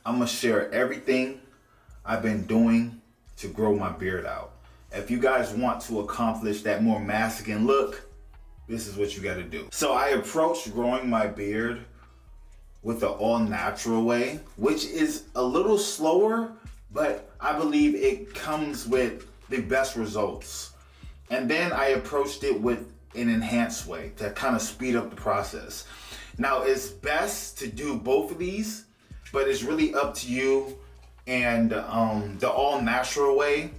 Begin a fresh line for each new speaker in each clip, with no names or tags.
I'm gonna share everything I've been doing to grow my beard out. If you guys want to accomplish that more masculine look, this is what you gotta do. So I approached growing my beard with the all natural way, which is a little slower, but I believe it comes with the best results. And then I approached it with an enhanced way to kind of speed up the process. Now it's best to do both of these, but it's really up to you. And the all natural way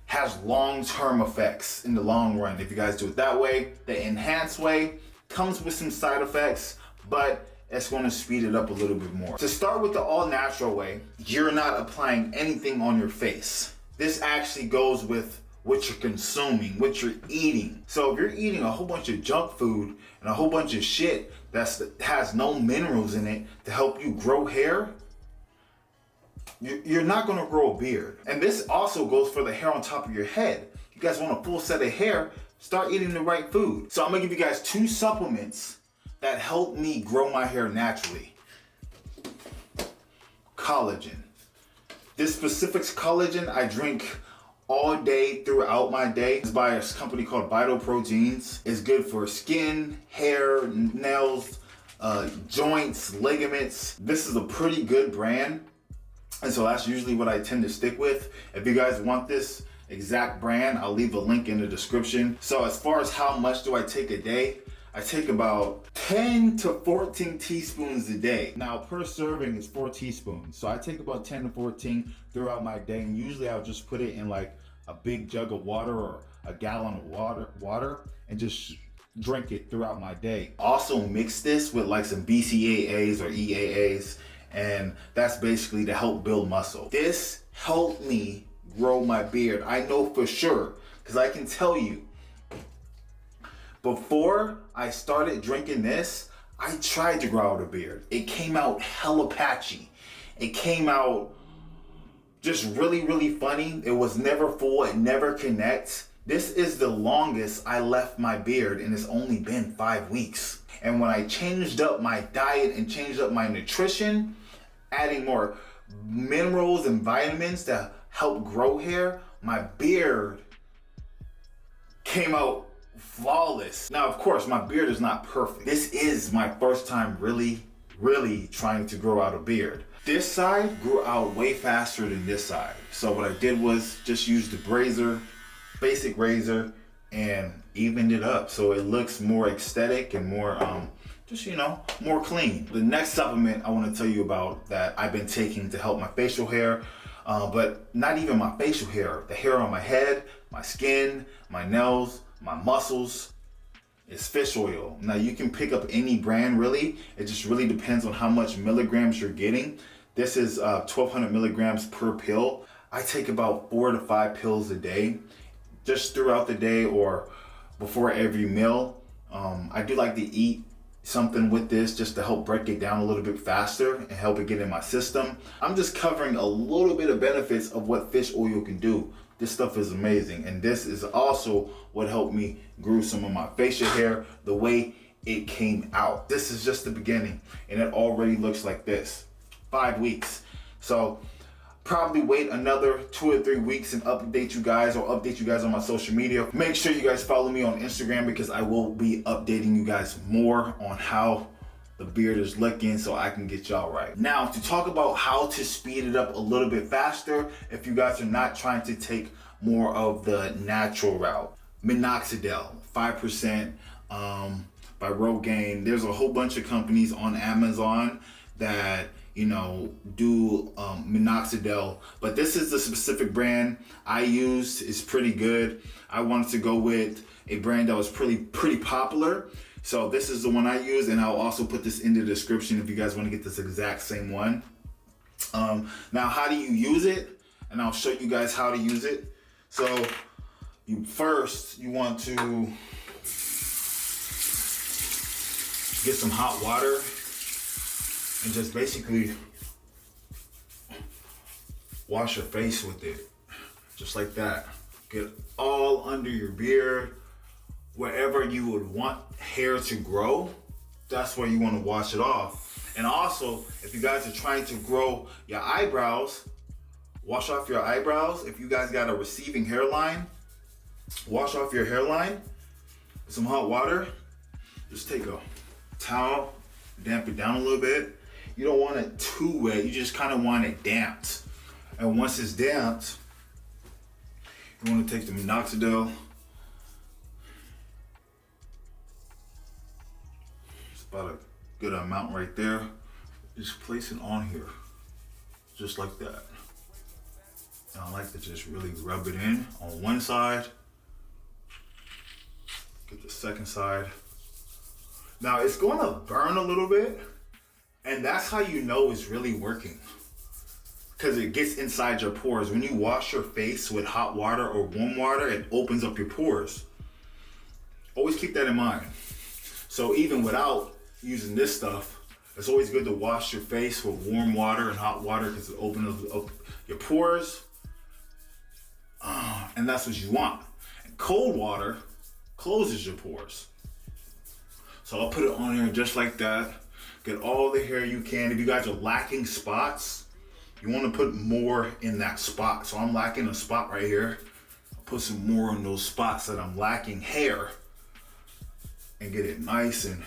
has long-term effects in the long run if you guys do it that way. The enhanced way comes with some side effects, but it's going to speed it up a little bit more. To start with the all natural way, you're not applying anything on your face. This actually goes with what you're consuming, what you're eating. So if you're eating a whole bunch of junk food and a whole bunch of shit that has no minerals in it to help you grow hair, you're not going to grow a beard. And this also goes for the hair on top of your head. You guys want a full set of hair, start eating the right food. So I'm going to give you guys 2 supplements that help me grow my hair naturally. Collagen. This specific collagen I drink all day throughout my day. It's by a company called Vital Proteins. It's good for skin, hair, nails, joints, ligaments. This is a pretty good brand. And so that's usually what I tend to stick with. If you guys want this exact brand, I'll leave a link in the description. So as far as how much do I take a day, I take about 10 to 14 teaspoons a day. Now per serving is 4 teaspoons. So I take about 10 to 14 throughout my day. And usually I'll just put it in like a big jug of water or a gallon of water and just drink it throughout my day. Also mix this with like some BCAAs or EAAs. And that's basically to help build muscle. This helped me grow my beard. I know for sure, because I can tell you, before I started drinking this, I tried to grow out a beard. It came out hella patchy. It came out just really, really funny. It was never full, it never connects. This is the longest I left my beard, and it's only been 5 weeks. And when I changed up my diet and changed up my nutrition, adding more minerals and vitamins to help grow hair, my beard came out flawless. Now, of course, my beard is not perfect. This is my first time really trying to grow out a beard. This side grew out way faster than this side. So what I did was just use the basic razor, and evened it up so it looks more aesthetic and more more clean. The next supplement I want to tell you about that I've been taking to help my facial hair, but not even my facial hair, the hair on my head, my skin, my nails, my muscles, is fish oil. Now you can pick up any brand really. It just really depends on how much milligrams you're getting. This is 1200 milligrams per pill. I take about 4 to 5 pills a day, just throughout the day or before every meal. I do like to eat something with this just to help break it down a little bit faster and help it get in my system. I'm just covering a little bit of benefits of what fish oil can do. This stuff is amazing, and this is also what helped me grow some of my facial hair the way it came out. This is just the beginning, and it already looks like this. 5 weeks. So probably wait another 2 or 3 weeks and update you guys on my social media. Make sure you guys follow me on Instagram, because I will be updating you guys more on how the beard is looking so I can get y'all right. Now, to talk about how to speed it up a little bit faster if you guys are not trying to take more of the natural route. Minoxidil, 5% by Rogaine. There's a whole bunch of companies on Amazon that do minoxidil, but this is the specific brand I used. It's pretty good. I wanted to go with a brand that was pretty popular, so this is the one I use, and I'll also put this in the description if you guys want to get this exact same one. Now, how do you use it? And I'll show you guys how to use it. So you want to get some hot water and just basically wash your face with it, just like that. Get all under your beard, wherever you would want hair to grow, that's where you want to wash it off. And also, if you guys are trying to grow your eyebrows, wash off your eyebrows. If you guys got a receding hairline, wash off your hairline with some hot water. Just take a towel, damp it down a little bit. You don't want it too wet, you just kind of want it damped. And once it's damped, you want to take the minoxidil. It's about a good amount right there. Just place it on here, just like that. And I like to just really rub it in on one side. Get the second side. Now it's going to burn a little bit, and that's how you know it's really working. Because it gets inside your pores. When you wash your face with hot water or warm water, it opens up your pores. Always keep that in mind. So even without using this stuff, it's always good to wash your face with warm water and hot water because it opens up your pores. And that's what you want. And cold water closes your pores. So I'll put it on here just like that. Get all the hair you can. If you guys are lacking spots, you want to put more in that spot. So I'm lacking a spot right here. I'll put some more in those spots that I'm lacking hair and get it nice and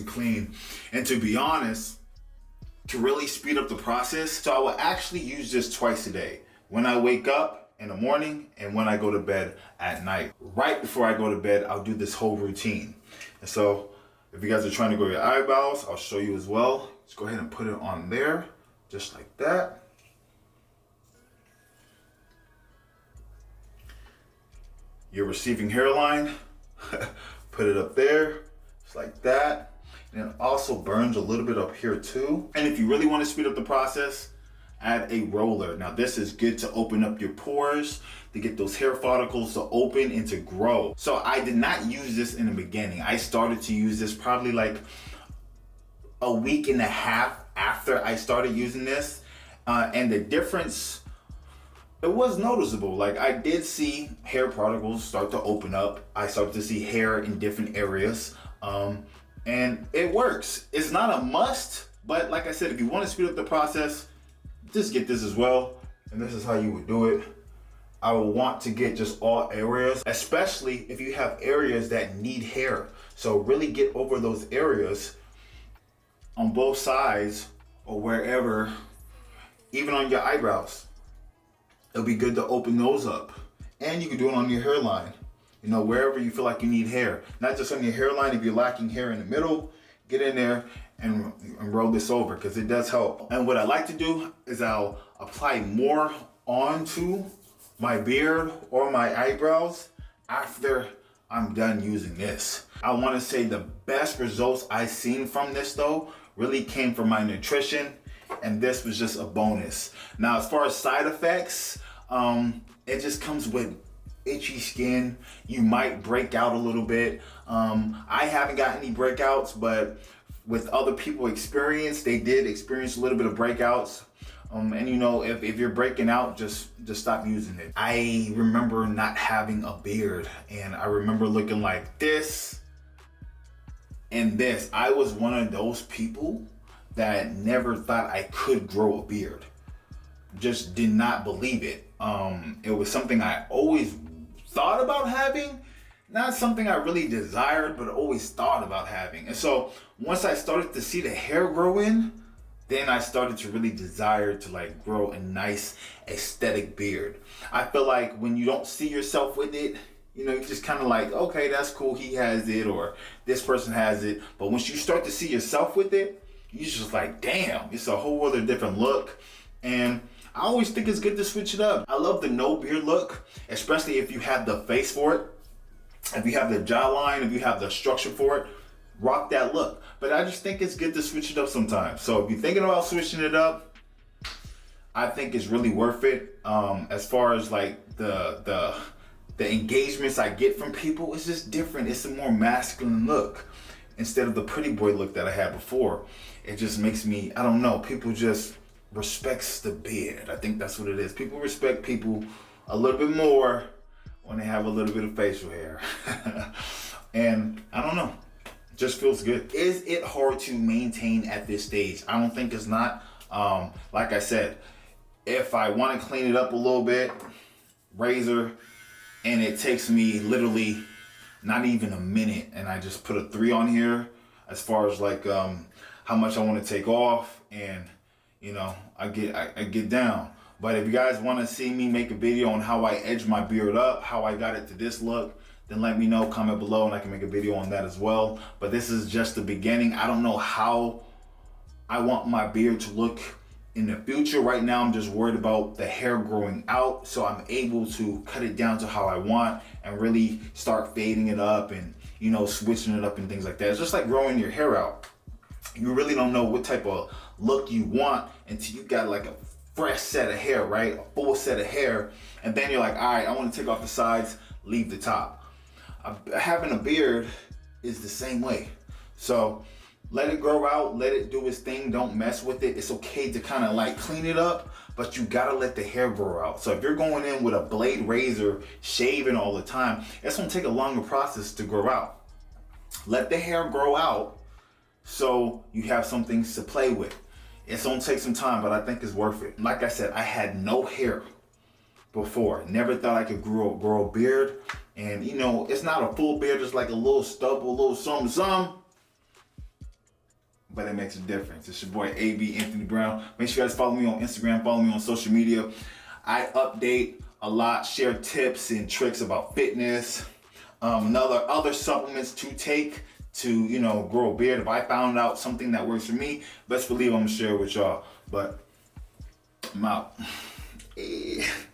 clean. And to be honest, to really speed up the process, so I will actually use this twice a day. When I wake up in the morning and when I go to bed at night. Right before I go to bed, I'll do this whole routine. And so if you guys are trying to grow your eyebrows, I'll show you as well. Just go ahead and put it on there. Just like that. Your receiving hairline, put it up there, just like that. And it also burns a little bit up here too. And if you really want to speed up the process, add a roller. Now this is good to open up your pores, to get those hair follicles to open and to grow. So I did not use this in the beginning. I started to use this probably like a week and a half after I started using this, and the difference, it was noticeable. Like I did see hair particles start to open up. I started to see hair in different areas, and it works. It's not a must, but like I said, if you want to speed up the process, just get this as well. And this is how you would do it. I would want to get just all areas, especially if you have areas that need hair. So really get over those areas on both sides or wherever, even on your eyebrows. It'll be good to open those up. And you can do it on your hairline, you know, wherever you feel like you need hair. Not just on your hairline. If you're lacking hair in the middle, get in there and roll this over because it does help. And what I like to do is I'll apply more onto my beard or my eyebrows after I'm done using this. I want to say the best results I've seen from this though really came from my nutrition, and this was just a bonus. Now as far as side effects, it just comes with itchy skin. You might break out a little bit. I haven't got any breakouts, but with other people they did experience a little bit of breakouts. And you know, if you're breaking out, just stop using it. I remember not having a beard, and I remember looking like this and this. I was one of those people that never thought I could grow a beard. Just did not believe it. It was something I always thought about having, not something I really desired, but always thought about having. And so once I started to see the hair grow in, then I started to really desire to like grow a nice aesthetic beard. I feel like when you don't see yourself with it, you know, you just kind of like, okay, that's cool, he has it, or this person has it. But once you start to see yourself with it, you just like, damn, it's a whole other different look. And I always think it's good to switch it up. I love the no beard look, especially if you have the face for it. If you have the jawline, if you have the structure for it, rock that look. But I just think it's good to switch it up sometimes. So if you're thinking about switching it up, I think it's really worth it. As far as like the engagements I get from people, it's just different. It's a more masculine look instead of the pretty boy look that I had before. It just makes me, I don't know, people just respects the beard. I think that's what it is. People respect people a little bit more when they have a little bit of facial hair. And I don't know, just feels good. Is it hard to maintain at this stage? I don't think it's not. Like I said, if I want to clean it up a little bit, razor, and it takes me literally not even a minute, and I just put a 3 on here as far as like how much I want to take off, and you know, I get down. But if you guys want to see me make a video on how I edge my beard up, how I got it to this look, then let me know, comment below, and I can make a video on that as well. But this is just the beginning. I don't know how I want my beard to look in the future. Right now, I'm just worried about the hair growing out, so I'm able to cut it down to how I want and really start fading it up and, you know, switching it up and things like that. It's just like growing your hair out. You really don't know what type of look you want until you got like a fresh set of hair, right? A full set of hair. And then you're like, all right, I want to take off the sides, leave the top. Having a beard is the same way. So let it grow out, let it do its thing, don't mess with it. It's okay to kind of like clean it up, but you gotta let the hair grow out. So if you're going in with a blade razor, shaving all the time, it's gonna take a longer process to grow out. Let the hair grow out so you have some things to play with. It's gonna take some time, but I think it's worth it. Like I said, I had no hair before. Never thought I could grow a beard. And you know, it's not a full beard, it's like a little stubble, a little something. But it makes a difference. It's your boy AB Anthony Brown. Make sure you guys follow me on Instagram, follow me on social media. I update a lot, share tips and tricks about fitness, other supplements to take to, you know, grow a beard. If I found out something that works for me, best believe I'm gonna share it with y'all. But I'm out.